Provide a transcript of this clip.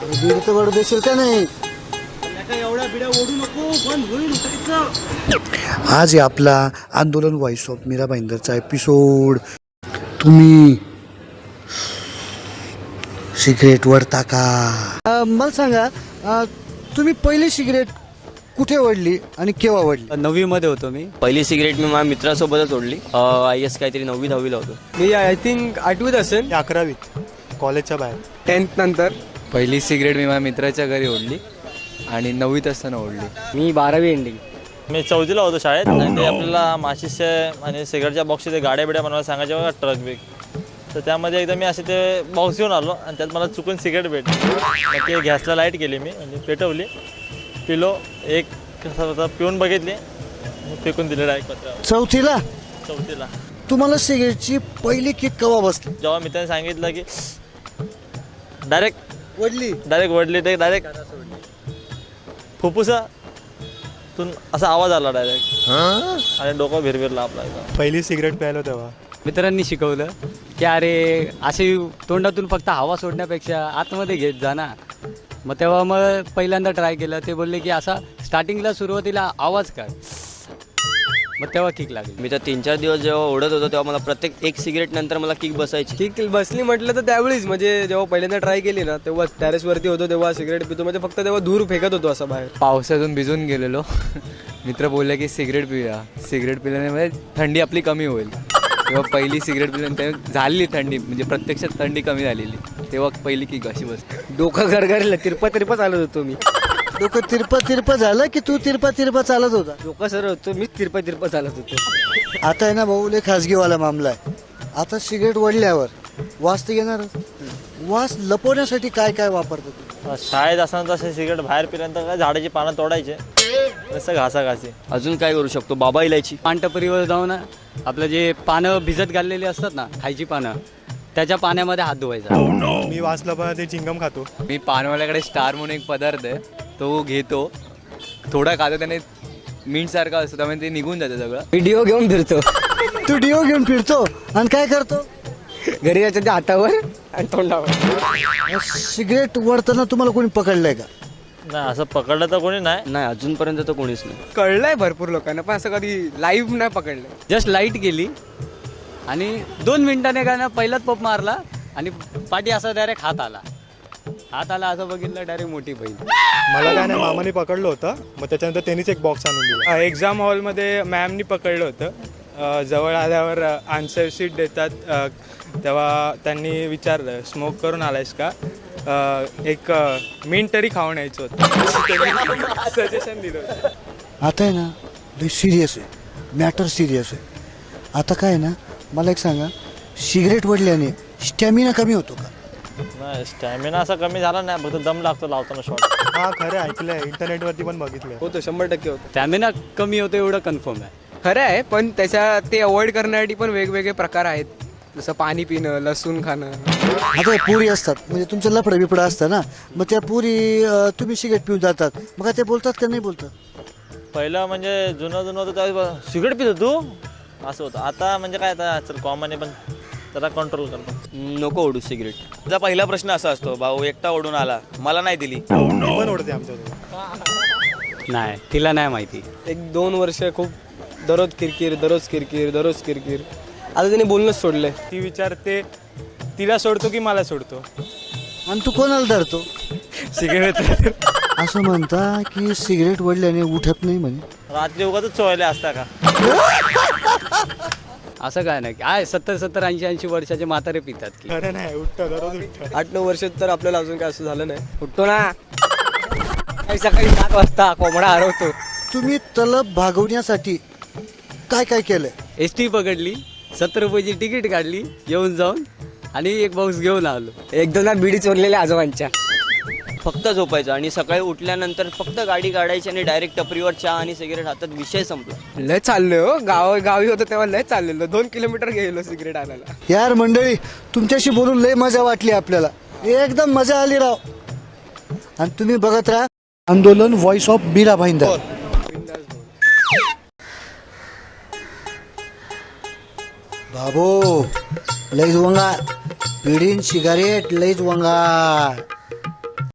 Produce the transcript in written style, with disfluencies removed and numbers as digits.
बीड तर वडू देशील का नाही? एवढ्या बिड्या ओढू नको, बंद होईल उठायचं. आज आहे आपला आंदोलन व्हॉइस ऑफ मीरा भाईंदरचा एपिसोड. तुम्ही सिगरेट वडता का? मला सांगा, तुम्ही पहिली सिगरेट कुठे वडली आणि केव्हा वडली? 9वी मध्ये होतो मी. पहिली सिगरेट मी माझ्या मित्रासोबतच ओढली. आय एस काहीतरी 9वी-10वीला होतो. मी आय थिंक 8वीत असेल. 11वीत कॉलेजच्या बाहेर. 10th नंतर. पहिली सिगरेट मी माझ्या मित्राच्या घरी ओढली आणि 9वीत असताना ओढली. मी 12वी एंडिंग. मी 4थीला होतो शाळेत आणि ते आपल्याला माशीचे आणि सिगरेटच्या बॉक्सचे ते गाड्या बिड्या बनवायला सांगायचे बघा, ट्रक बिग. तर त्यामध्ये एकदा मी असे ते बॉक्स घेऊन आलो आणि त्यात मला चुकून सिगरेट भेटली. मग ते गॅसला लाईट केली मी आणि पेटवली, पिलो, एक पिऊन बघितली, फेकून दिले डायरेक्ट पत्रावर. चौथीला? 4थीला. तुम्हाला सिगरेटची पहिली किक केव्हा बसली? जेव्हा मित्राने सांगितलं की डायरेक्ट वडली? वडली, ते डायरेक्ट फुफ्फुसा तून असा आवाज आला डायरेक्ट आणि डोकं भिरभिरला आपला एकदम. पहिली सिगरेट प्यायलो तेव्हा मित्रांनी शिकवलं की अरे असे तोंडातून फक्त हवा सोडण्यापेक्षा आतमध्ये घेत जा ना. मग तेव्हा मग पहिल्यांदा ट्राय केलं. ते बोलले की असा स्टार्टिंगला सुरुवातीला आवाज काढ. मग तेव्हा किक लागली. मी तर 3-4 दिवस जेव्हा ओढत होतो तेव्हा मला प्रत्येक एक सिगरेट नंतर मला किक बसायची. किक बसली म्हटलं तर त्यावेळीच, म्हणजे जेव्हा पहिल्यांदा ट्राय केली ना तेव्हा टेरेसवरती होतो तेव्हा सिगरेट पितो, म्हणजे फक्त तेव्हा धूर फेकत होतो असं बाहेर. पावसातून भिजून गेलेलो. मित्र बोलले की सिगरेट पिऊया. सिगरेट पिल्याने म्हणजे थंडी आपली कमी होईल. तेव्हा पहिली सिगरेट पिल्यानंतर झाली थंडी, म्हणजे प्रत्यक्षात थंडी कमी झालेली. तेव्हा पहिली किक अशी बसली. डोकं गरगरलं, तिरपा चालत होतो मी. डोकं तिरपा झालं की तू तिरपा चालत होता? डोकं सर होतो मीच तिरपा चालत होतो. आता आहे ना भाऊ, लय खाजगीवाला मामला आहे. आता सिगरेट वडल्यावर वास तर येणारच. वास लपवण्यासाठी काय काय वापरतो तू? शाळेत असताना तसे सिगरेट बाहेर पिल्यानंतर काय झाडाची पानं तोडायचे, तसं घासाघासी. अजून काय करू शकतो? बाबा इलायची. पानटपरीवर जाऊन आपलं जे पानं भिजत घाललेली असतात ना, खायची पानं, त्याच्या पाण्यामध्ये हात धुवायचा. मी वाचलं पण ते चिंगम खातो. मी पानवाल्याकडे स्टार म्हणून एक पदार्थ आहे, तो घेतो, थोडा खातो, त्याने मीठ सारखा असतो, त्यामुळे ते निघून जातं सगळं. व्हिडिओ घेऊन फिरतो. तू डिओ घेऊन फिरतो आणि काय करतो? घरी याच्या त्या हातावर आणि तोंडावर. सिगरेट वडताना तुम्हाला कोणी पकडलंय का? नाही, असं पकडलं तर कोणी नाही. नाही, अजूनपर्यंत तर कोणीच नाही. कळलंय भरपूर लोकांना, पण असं कधी लाईव्ह नाही पकडलं. जस्ट लाईट गेली आणि 2 मिनिटाने काय ना पहिलाच पप मारला आणि पाठी असा डायरेक्ट हात आला असं बघितलं, डायरेक्ट मोठी बहीण. मला काय नाही, मामाने पकडलं होतं, मग त्याच्यानंतर त्यांनीच एक बॉक्स आणून दिला. एक्झाम हॉलमध्ये मॅमनी पकडलं होतं. जवळ आल्यावर आन्सर शीट देतात, तेव्हा त्यांनी विचारलं स्मोक करून आलायस का, एक मिंट तरी खाऊन यायचं होतं. सजेशन दिलं होतं. आता आहे ना, लय सिरियस आहे मॅटर, सिरियस आहे. आता काय आहे ना, मला एक सांगा, सिगरेट वडल्याने स्टॅमिना कमी होतो का? नाही, स्टॅमिना असा कमी झाला नाही, फक्त दम लागतो लावताना शॉट. हा खरं ऐकलंय, इंटरनेटवरती पण बघितलंय. होतं, 100% होतं. स्टॅमिना कमी होतो एवढं कन्फर्म आहे. खरं आहे, पण त्याच्या ते अवॉइड करण्यासाठी पण वेगवेगळे प्रकार आहेत, जसं पाणी पिणं, लसूण खाणं. आता पुरी असतात, म्हणजे तुमचं लफडं बिपडं असतं ना, मग त्या पुरी तुम्ही सिगरेट पिऊन जातात, मग ते बोलतात का नाही बोलतात? पहिलं म्हणजे जुनं होतं त्यावेळेस सिगरेट पितो तू, असं होतं. आता म्हणजे काय, आता चल कॉमन आहे, पण जरा कंट्रोल करतो. नको ओढू सिगरेट. त्याचा पहिला प्रश्न असा असतो, भाऊ एकटा ओढून आला, मला नाही दिली. पण ओढते आमच्याकडे. नाही, तिला नाही माहिती. 1-2 वर्ष खूप दररोज किरकिर. आता त्याने बोलणंच सोडलंय. ती विचारते तिला सोडतो की मला सोडतो. आणि तू कोणाला धरतो? सिगरेट. असं म्हणता की सिगरेट वडल्याने उठत नाही म्हणे. रात्री उगाच चोयले असता का? असं काय नाही, काय 70, 80 वर्षाचे म्हातारे पितात की. खरं नाही, उठतं, दररोज उठतं. 8-9 वर्षात तर आपल्याला अजून काय असं झालं नाही. उठतो ना सकाळी 7 वाजता कोंबडा हरवतो. तुम्ही तलब भागवण्यासाठी काय काय केलंय? एसटी पकडली, 70 रुपयाची तिकीट काढली, येऊन जाऊन, आणि एक बॉक्स घेऊन आलो. 1-2 बिडी चोरलेल्या आजोबांच्या. फक्त झोपायचं आणि सकाळी उठल्यानंतर फक्त गाडी काढायची आणि डायरेक्ट टपरीवर चहा आणि सिगरेट हातात, विषय संपला. लय चाललोय हो, गावी होतं तेव्हा लय चाललेलं, 2 किलोमीटर गेलो सिगरेट आणायला. यार मंडळी, तुमच्याशी बोलून लय मजा वाटली आपल्याला, एकदम मजा आली राव. आणि तुम्ही बघत राहा आंदोलन व्हॉइस ऑफ मीरा भाईंदर. बाबो लईच वंगार, पिढीन सिगारेट लईच वंगार.